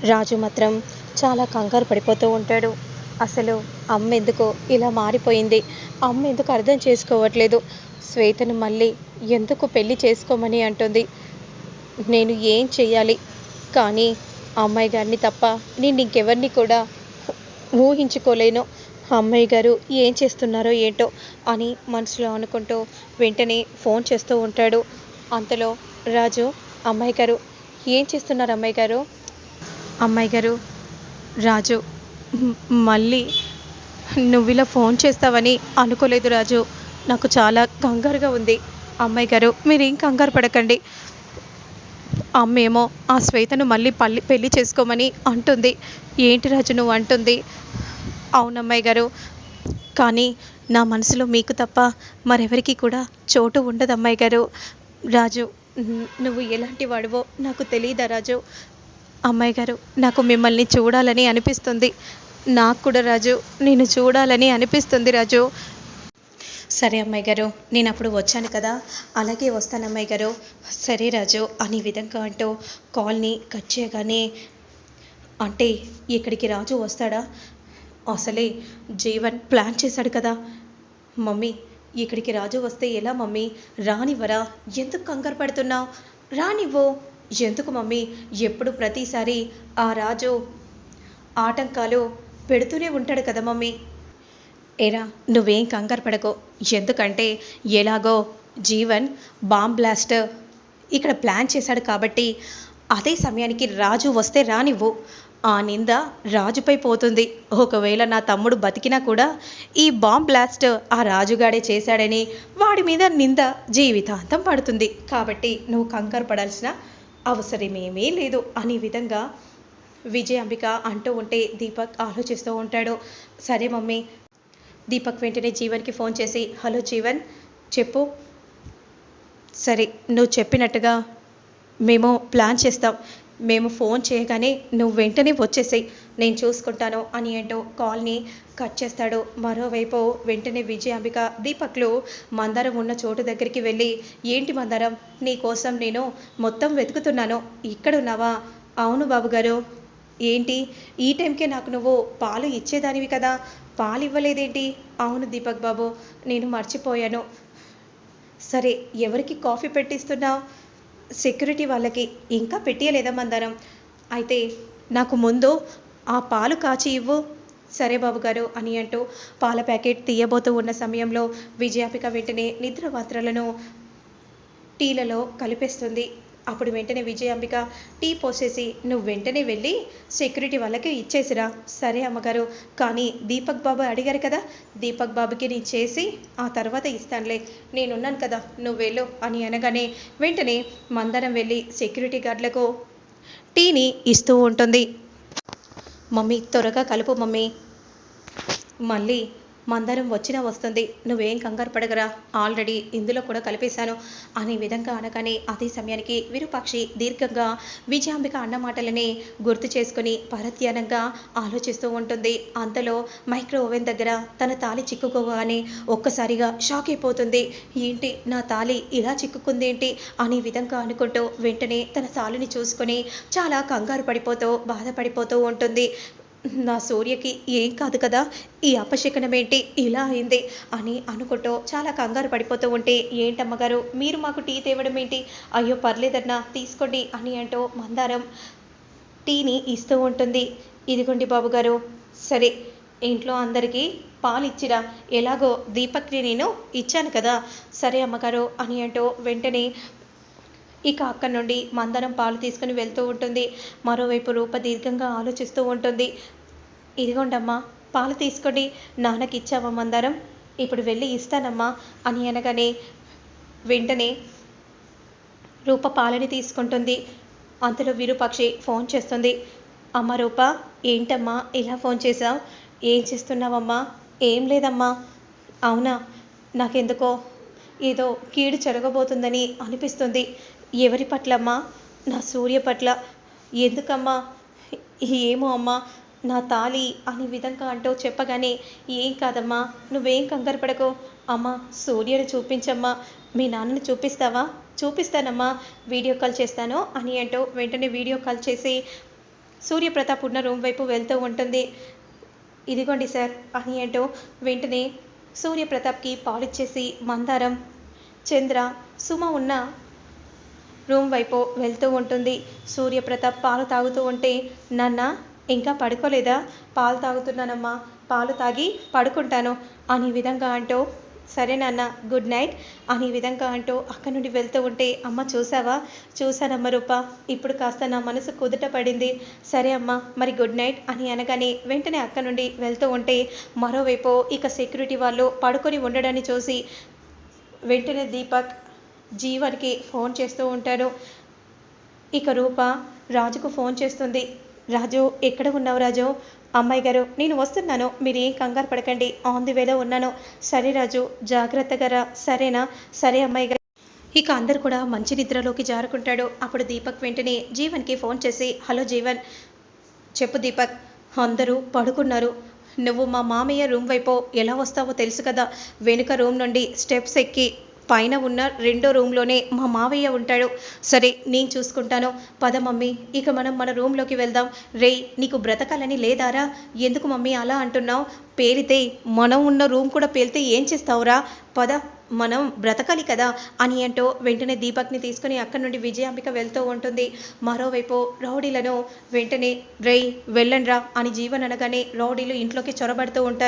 రాజు మాత్రం చాలా కంగారు పడిపోతూ ఉంటాడు. అసలు అమ్మ ఎందుకో ఇలా మారిపోయింది, అమ్మ ఎందుకు అర్థం చేసుకోవట్లేదు, శ్వేతను మళ్ళీ ఎందుకు పెళ్లి చేసుకోమని అంటుంది, నేను ఏం చెయ్యాలి, కానీ అమ్మాయి గారిని తప్ప నేను ఇంకెవరిని కూడా ఊహించుకోలేను, అమ్మాయి గారు ఏం చేస్తున్నారో ఏంటో అని మనసులో అనుకుంటూ వెంటనే ఫోన్ చేస్తూ ఉంటాడు. అంతలో రాజు, అమ్మాయి గారు ఏం చేస్తున్నారు అమ్మాయి గారు, అమ్మాయి గారు, రాజు, మ్, మళ్ళీ నువ్విలా ఫోన్ చేస్తావని అనుకోలేదు రాజు, నాకు చాలా కంగారుగా ఉంది. అమ్మాయి గారు మీరేం కంగారు పడకండి, అమ్మేమో ఆ శ్వేతను మళ్ళీ పెళ్లి చేసుకోమని అంటుంది. ఏంటి రాజు నువ్వు అంటుంది? అవునమ్మాయి గారు, కానీ నా మనసులో మీకు తప్ప మరెవరికి కూడా చోటు ఉండదు అమ్మాయి గారు. రాజు, నువ్వు ఎలాంటి వాడివో నాకు తెలియదా రాజు, అమ్మాయి గారు నాకు మిమ్మల్ని చూడాలని అనిపిస్తుంది, నాకు కూడా రాజు నేను చూడాలని అనిపిస్తుంది రాజు. సరే అమ్మాయి గారు, నేను అప్పుడు వచ్చాను కదా, అలాగే వస్తాను అమ్మాయి గారు. సరే రాజు అని విధంగా అంటూ కాల్ని కట్ చేయగానే, అంటే ఇక్కడికి రాజు వస్తాడా, అసలే జీవన్ ప్లాన్ చేశాడు కదా. మమ్మీ, ఇక్కడికి రాజు వస్తే ఎలా మమ్మీ, రానివ్వరా, ఎందుకు కంగారు పడుతున్నావు, రానివ్వు, ఎందుకు మమ్మీ ఎప్పుడు ప్రతిసారి ఆ రాజు ఆటంకాలు పెడుతూనే ఉంటాడు కదా మమ్మీ. ఏరా నువ్వేం కంగారు పడకో, ఎందుకంటే ఎలాగో జీవన్ బాంబ్ బ్లాస్ట్ ఇక్కడ ప్లాన్ చేశాడు కాబట్టి అదే సమయానికి రాజు వస్తే రానివ్వు, ఆ నింద రాజుపై పోతుంది, ఒకవేళ నా తమ్ముడు బతికినా కూడా ఈ బాంబ్ బ్లాస్ట్ ఆ రాజుగాడే చేశాడని వాడి మీద నింద జీవితాంతం పడుతుంది, కాబట్టి నువ్వు కంగారు పడాల్సిన అవసరమేమీ లేదు అనే విధంగా విజయాంబిక అంటూ ఉంటే దీపక్ ఆలోచిస్తూ ఉంటాడు. సరే మమ్మీ. దీపక్ వెంటనే జీవన్కి ఫోన్ చేసి, హలో జీవన్ చెప్పు, సరే నువ్వు చెప్పినట్టుగా మేము ప్లాన్ చేస్తాం, మేము ఫోన్ చేయగానే నువ్వు వెంటనే వచ్చేసేయి, నేను చూసుకుంటాను అని అంటూ కాల్ని కట్ చేస్తాడు. మరోవైపు వెంటనే విజయాంబిక దీపక్లు మందారం ఉన్న చోటు దగ్గరికి వెళ్ళి, ఏంటి మందారం, నీ కోసం నేను మొత్తం వెతుకుతున్నాను, ఇక్కడున్నావా, అవును బాబుగారు, ఏంటి ఈ టైంకే నాకు నువ్వు పాలు ఇచ్చేదానివి కదా, పాలు ఇవ్వలేదేంటి, అవును దీపక్ బాబు నేను మర్చిపోయాను, సరే ఎవరికి కాఫీ పెట్టిస్తున్నావు, సెక్యూరిటీ వాళ్ళకి, ఇంకా పెట్టియలేదా మందారం, అయితే నాకు ముందు ఆ పాలు కాచి ఇవ్వు, సరే బాబుగారు అని అంటూ పాల ప్యాకెట్ తీయబోతూ ఉన్న సమయంలో విజయాంబిక వెంటనే నిద్రమాత్రలను టీలలో కలిపేస్తుంది. అప్పుడు వెంటనే విజయాంబిక టీ పోసేసి, నువ్వు వెంటనే వెళ్ళి సెక్యూరిటీ వాళ్ళకి ఇచ్చేసిరా, సరే అమ్మగారు, కానీ దీపక్ బాబు అడిగారు కదా, దీపక్ బాబుకి నేను చేసి ఆ తర్వాత ఇస్తానులే, నేనున్నాను కదా, నువ్వు వెళ్ళు అని అనగానే వెంటనే మందరం వెళ్ళి సెక్యూరిటీ గార్డులకు టీని ఇస్తూ ఉంటుంది. మమ్మీ త్వరగా కలుపు మమ్మీ, మళ్ళీ మందరం వచ్చినా వస్తుంది, నువ్వేం కంగారు పడగరా, ఆల్రెడీ ఇందులో కూడా కలిపేశాను అనే విధంగా అనగానే అదే సమయానికి విరూపాక్షి దీర్ఘంగా విజయాంబిక అన్న మాటలని గుర్తు చేసుకుని పరధ్యానంగా ఆలోచిస్తూ ఉంటుంది. అంతలో మైక్రో ఓవెన్ దగ్గర తన తాళి చిక్కుకోగానే ఒక్కసారిగా షాక్ అయిపోతుంది. ఏంటి నా తాళి ఇలా చిక్కుకుంది ఏంటి అనే విధంగా అనుకుంటూ వెంటనే తన తాళిని చూసుకొని చాలా కంగారు పడిపోతూ బాధపడిపోతూ ఉంటుంది. నా సూర్యకి ఏం కాదు కదా, ఈ అపశకనం ఏంటి ఇలా అయింది అని అనుకుంటూ చాలా కంగారు పడిపోతూ ఉంటే, ఏంటమ్మగారు మీరు మాకు టీ తేవడం ఏంటి, అయ్యో పర్లేదన్నా తీసుకోండి అని అంటూ మందారం టీని ఇస్తూ ఉంటుంది. ఇదిగోండి బాబుగారు, సరే ఇంట్లో అందరికీ పాలు ఇచ్చిరా, ఎలాగో దీపక్ని నేను ఇచ్చాను కదా, సరే అమ్మగారు అని అంటూ వెంటనే ఇక అక్కడి నుండి మందరం పాలు తీసుకుని వెళ్తూ ఉంటుంది. మరోవైపు రూప దీర్ఘంగా ఆలోచిస్తూ ఉంటుంది. ఇదిగోండమ్మా పాలు తీసుకోండి, నాన్నకి ఇచ్చావా మందారం, ఇప్పుడు వెళ్ళి ఇస్తానమ్మా అని అనగానే వెంటనే రూప పాలని తీసుకుంటుంది. అంతలో విరూపాక్షి ఫోన్ చేస్తుంది. అమ్మ రూప, ఏంటమ్మా ఇలా ఫోన్ చేశావు, ఏం చేస్తున్నావమ్మా, ఏం లేదమ్మా, అవునా, నాకెందుకో ఏదో కీడు జరగబోతుందని అనిపిస్తుంది, ఎవరి పట్లమ్మా, నా సూర్య పట్ల, ఎందుకమ్మా, ఏమో అమ్మా, నా తాళి అనే విధంగా అంటూ చెప్పగానే, ఏం కాదమ్మా నువ్వేం కంగారు పడకు, అమ్మ సూర్యని చూపించమ్మా, మీ నాన్నని చూపిస్తావా, చూపిస్తానమ్మా, వీడియో కాల్ చేస్తాను అని అంటూ వెంటనే వీడియో కాల్ చేసి సూర్యప్రతాప్ ఉన్న రూమ్ వైపు వెళ్తూ ఉంటుంది. ఇదిగోండి సార్ అని అంటూ వెంటనే సూర్యప్రతాప్కి పాలిచ్చేసి మందారం, చంద్ర, సుమ ఉన్న రూమ్ వైపు వెళ్తూ ఉంటుంది. సూర్యప్రతాప్ పాలు తాగుతూ ఉంటే, నాన్న ఇంకా పడుకోలేదా? పాలు తాగుతున్నానమ్మా, పాలు తాగి పడుకుంటాను అనే విధంగా అంటూ, సరే నాన్న గుడ్ నైట్ అనే విధంగా అంటూ అక్కడి నుండి వెళ్తూ ఉంటే, అమ్మ చూసావా? చూశానమ్మ రూప, ఇప్పుడు కాస్త నా మనసు కుదుట పడింది. సరే అమ్మ మరి గుడ్ నైట్ అని అనగానే వెంటనే అక్కడి నుండి వెళ్తూ ఉంటే, మరోవైపు ఇక సెక్యూరిటీ వాళ్ళు పడుకొని ఉండడాన్ని చూసి వెంటనే దీపక్ జీవన్కి ఫోన్ చేస్తూ ఉంటాడు. ఇక రూప రాజుకు ఫోన్ చేస్తుంది. రాజు ఎక్కడ ఉన్నావు రాజు? అమ్మాయి గారు నేను వస్తున్నాను, మీరు ఏం కంగారు పడకండి, ఆన్ ది వేలో ఉన్నాను. సరే రాజు జాగ్రత్తగా రా, సరేనా? సరే అమ్మాయి గారు. ఇక అందరు కూడా మంచి నిద్రలోకి జారుకుంటాడు. అప్పుడు దీపక్ వెంటనే జీవన్కి ఫోన్ చేసి, హలో జీవన్, చెప్పు దీపక్, అందరూ పడుకున్నారు. నువ్వు మా మామయ్య రూమ్ వైపు ఎలా వస్తావో తెలుసు కదా, వెనుక రూమ్ నుండి స్టెప్స్ ఎక్కి పైన ఉన్న రెండో రూమ్లోనే మా మావయ్య ఉంటాడు. సరే నేను చూసుకుంటాను, పద మమ్మీ ఇక మనం మన రూమ్లోకి వెళ్దాం. రే నీకు బ్రతకాలని లేదారా? ఎందుకు మమ్మీ అలా అంటున్నావు? పేలితే మనం ఉన్న రూమ్ కూడా పేలితే ఏం చేస్తావురా? పద మనం బ్రతకాలి కదా అని అంటూ వెంటనే దీపక్ని తీసుకుని అక్కడి నుండి విజయాంబిక వెళ్తూ ఉంటుంది. మరోవైపు రౌడీలను వెంటనే రేయ్ వెళ్ళండ్రా అని జీవన్ అనగానే రౌడీలు ఇంట్లోకి చొరబడుతూ ఉంటారు.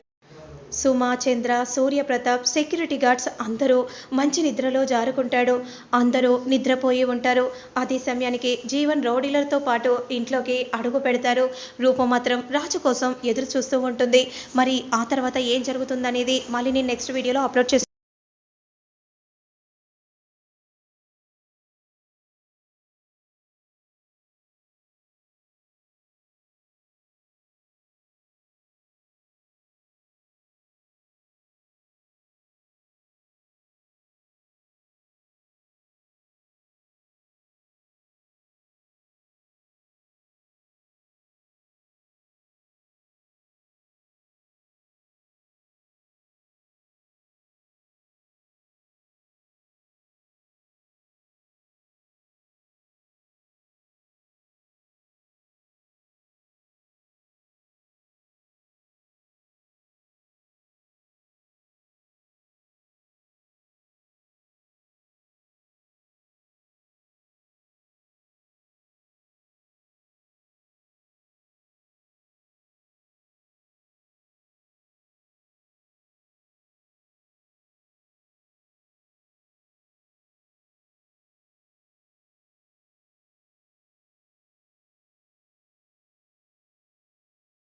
సుమ, చంద్ర, సూర్యప్రతాప్, సెక్యూరిటీ గార్డ్స్ అందరూ మంచి నిద్రలో జారుకుంటాడు. అందరూ నిద్రపోయి ఉంటారు. అదే సమయానికి జీవన్ రౌడీలతో పాటు ఇంట్లోకి అడుగు పెడతారు. రూప మాత్రం రాజు కోసం ఎదురు చూస్తూ ఉంటుంది. మరి ఆ తర్వాత ఏం జరుగుతుందనేది మళ్ళీ నేను నెక్స్ట్ వీడియోలో అప్లోడ్ చేస్తాను.